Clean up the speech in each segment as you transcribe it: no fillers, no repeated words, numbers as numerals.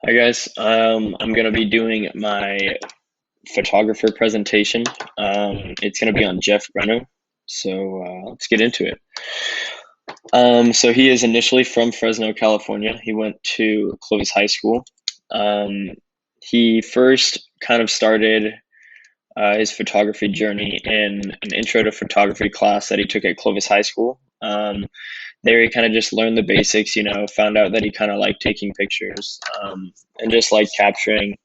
Hi guys, I'm gonna be doing my photographer presentation. It's gonna be on Jeff Brenner, so let's get into it. So he is initially from Fresno, California. He went to Clovis High School. Um, he first kind of started his photography journey in an intro to photography class that he took at Clovis High School. There he kind of just learned the basics, found out that he kind of liked taking pictures, and just like capturing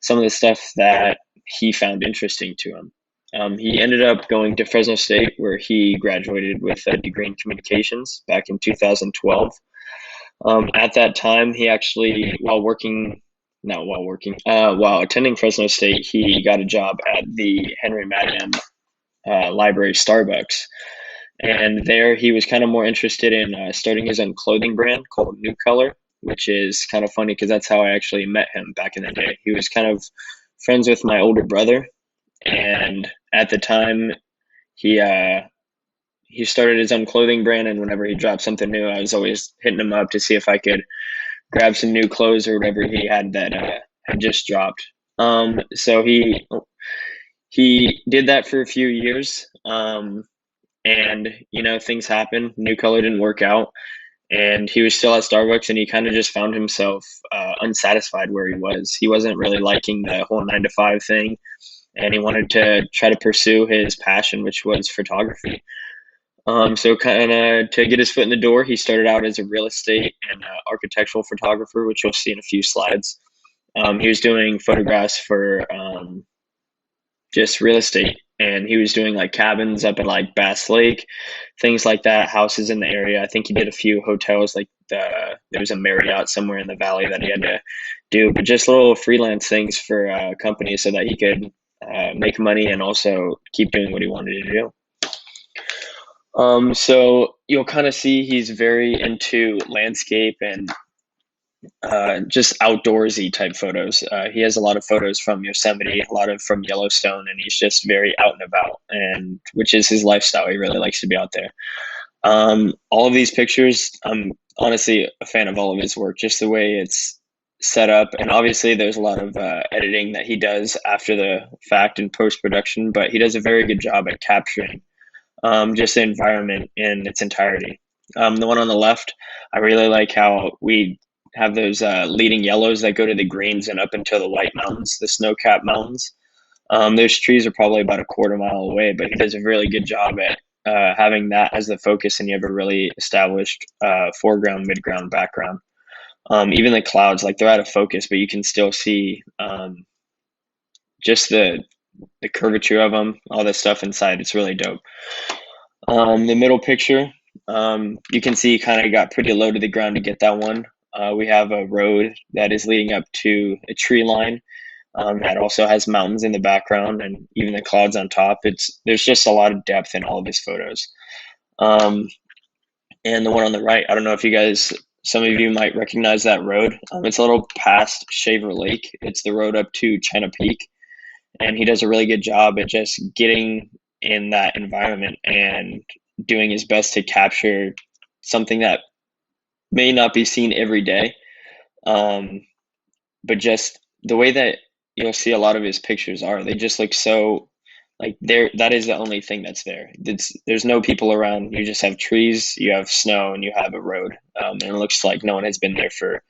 some of the stuff that he found interesting to him. He ended up going to Fresno State, where he graduated with a degree in communications back in 2012. At that time, he actually, while attending Fresno State, he got a job at the Henry Madden Library Starbucks. And there he was kind of more interested in starting his own clothing brand called New Color, which is kind of funny because that's how I actually met him back in the day. He was kind of friends with my older brother, and at the time he uh, he started his own clothing brand. And whenever he dropped something new, I was always hitting him up to see if I could grab some new clothes or whatever he had that had just dropped. So he did that for a few years. And things happened. New Color didn't work out, and he was still at Starbucks, and he kind of just found himself unsatisfied where he was. He wasn't really liking the whole 9 to 5 thing, and he wanted to try to pursue his passion, which was photography. So kind of to get his foot in the door, he started out as a real estate and architectural photographer, which you'll see in a few slides. He was doing photographs for just real estate, and he was doing like cabins up in like Bass Lake, things like that, houses in the area. I think he did a few hotels, like there was a Marriott somewhere in the valley that he had to do, but just little freelance things for companies so that he could make money and also keep doing what he wanted to do. So you'll kind of see he's very into landscape and just outdoorsy type photos. He has a lot of photos from Yosemite, a lot of from Yellowstone, and he's just very out and about, and which is his lifestyle. He really likes to be out there. All of these pictures, I'm honestly a fan of all of his work, just the way it's set up. And obviously, there's a lot of editing that he does after the fact in post production, but he does a very good job at capturing just the environment in its entirety. The one on the left, I really like how we have those leading yellows that go to the greens and up into the white mountains, the snow-capped mountains. Those trees are probably about a quarter mile away, but he does a really good job at having that as the focus, and you have a really established foreground, midground, background. Even the clouds, like they're out of focus, but you can still see just the curvature of them, all this stuff inside. It's really dope. The middle picture, you can see kind of got pretty low to the ground to get that one. We have a road that is leading up to a tree line that also has mountains in the background and even the clouds on top. There's just a lot of depth in all of his photos. Um, and the one on the right, I don't know if some of you might recognize that road. It's a little past Shaver Lake. It's the road up to China Peak, and he does a really good job at just getting in that environment and doing his best to capture something that may not be seen every day. Um, but just the way that you'll see a lot of his pictures are, they just look so like that is the only thing that's there. There's no people around. You just have trees, you have snow, and you have a road. And it looks like no one has been there for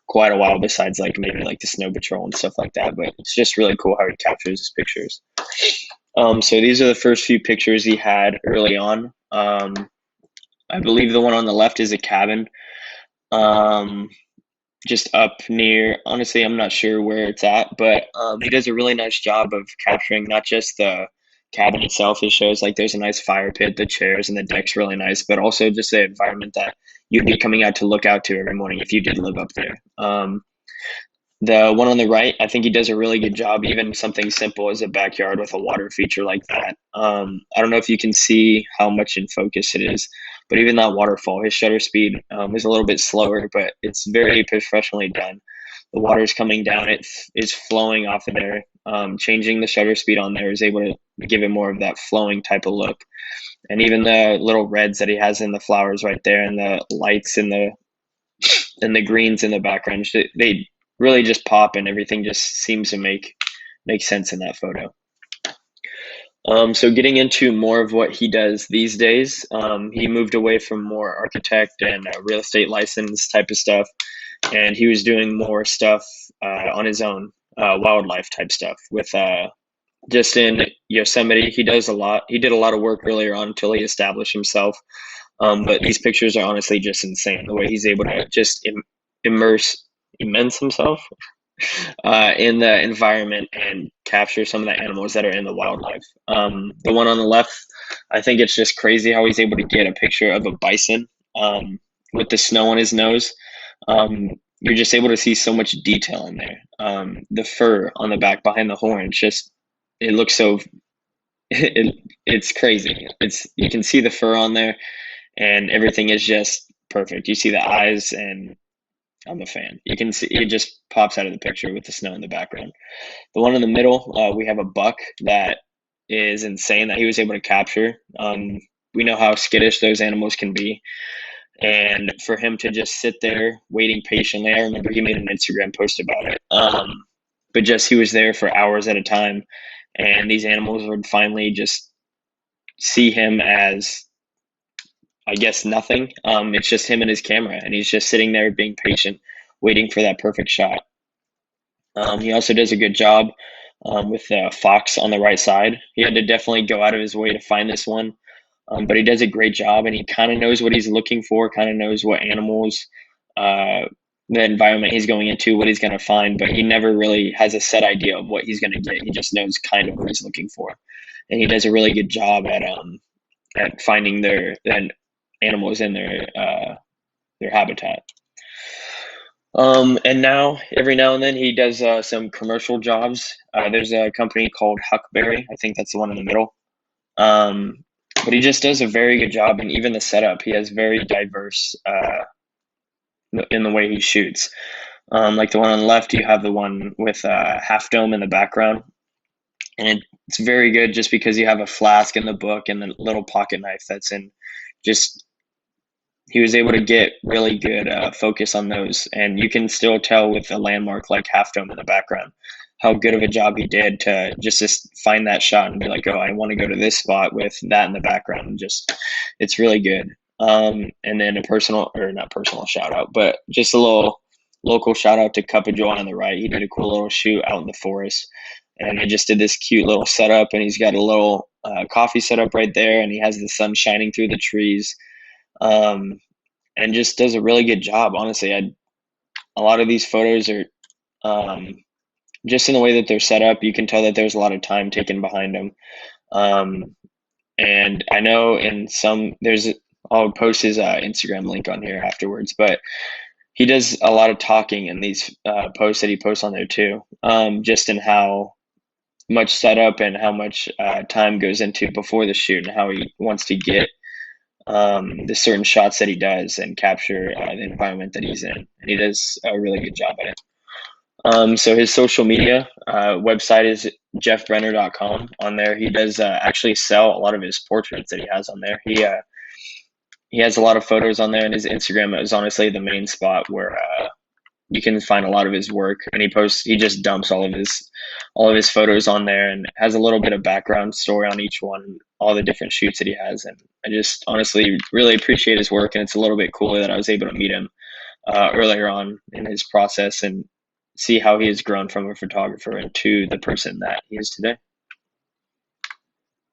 quite a while, besides like maybe like the snow patrol and stuff like that. But it's just really cool how he captures his pictures. So these are the first few pictures he had early on. I believe the one on the left is a cabin. Um, just up near, honestly, I'm not sure where it's at, but he does a really nice job of capturing not just the cabin itself. It shows like there's a nice fire pit, the chairs and the deck's really nice, but also just the environment that you'd be coming out to look out to every morning if you did live up there. The one on the right, I think he does a really good job, even something simple as a backyard with a water feature like that. I don't know if you can see how much in focus it is, but even that waterfall, his shutter speed is a little bit slower, but it's very professionally done. The water is coming down, it is flowing off of there. Changing the shutter speed on there is able to give it more of that flowing type of look. And even the little reds that he has in the flowers right there, and the lights and the greens in the background, they really just pop, and everything just seems to make sense in that photo. So getting into more of what he does these days, he moved away from more architect and real estate license type of stuff, and he was doing more stuff on his own, wildlife type stuff with just in Yosemite. He does a lot. He did a lot of work earlier on until he established himself. But these pictures are honestly just insane. The way he's able to just immerse himself in the environment and capture some of the animals that are in the wildlife. The one on the left, I think it's just crazy how he's able to get a picture of a bison with the snow on his nose. You're just able to see so much detail in there. The fur on the back behind the horn, it looks so it's crazy. You can see the fur on there, and everything is just perfect. You see the eyes, and I'm a fan. You can see it just pops out of the picture with the snow in the background. The one in the middle, we have a buck that is insane that he was able to capture. We know how skittish those animals can be, and for him to just sit there waiting patiently. I remember he made an Instagram post about it. But just he was there for hours at a time, and these animals would finally just see him as, I guess, nothing. It's just him and his camera, and he's just sitting there being patient, waiting for that perfect shot. He also does a good job with the fox on the right side. He had to definitely go out of his way to find this one, but he does a great job, and he kind of knows what he's looking for, kind of knows what animals, the environment he's going into, what he's going to find, but he never really has a set idea of what he's going to get. He just knows kind of what he's looking for, and he does a really good job at finding their animals in their habitat. And now, every now and then, he does some commercial jobs. There's a company called Huckberry. I think that's the one in the middle. But he just does a very good job, and even the setup, he has very diverse in the way he shoots. Like the one on the left, you have the one with Half Dome in the background, and it's very good just because you have a flask in the book and the little pocket knife that's in. Just he was able to get really good focus on those, and you can still tell with a landmark like Half Dome in the background how good of a job he did to just find that shot and be like, oh, I want to go to this spot with that in the background. And just it's really good. And then a personal, or not personal shout out, but just a little local shout out to Cup of Joy on the right. He did a cool little shoot out in the forest, and he just did this cute little setup, and he's got a little coffee setup right there, and he has the sun shining through the trees. And just does a really good job. Honestly, a lot of these photos are just in the way that they're set up. You can tell that there's a lot of time taken behind them. And I know I'll post his Instagram link on here afterwards, but he does a lot of talking in these posts that he posts on there too, just in how much setup and how much time goes into before the shoot, and how he wants to get the certain shots that he does and capture the environment that he's in. And he does a really good job at it. So his social media website is jeffbrenner.com. On there, he does actually sell a lot of his portraits that he has on there. He has a lot of photos on there, and his Instagram is honestly the main spot where you can find a lot of his work. And he just dumps all of his photos on there, and has a little bit of background story on each one, all the different shoots that he has. And I just honestly really appreciate his work, and it's a little bit cooler that I was able to meet him earlier on in his process and see how he has grown from a photographer into the person that he is today.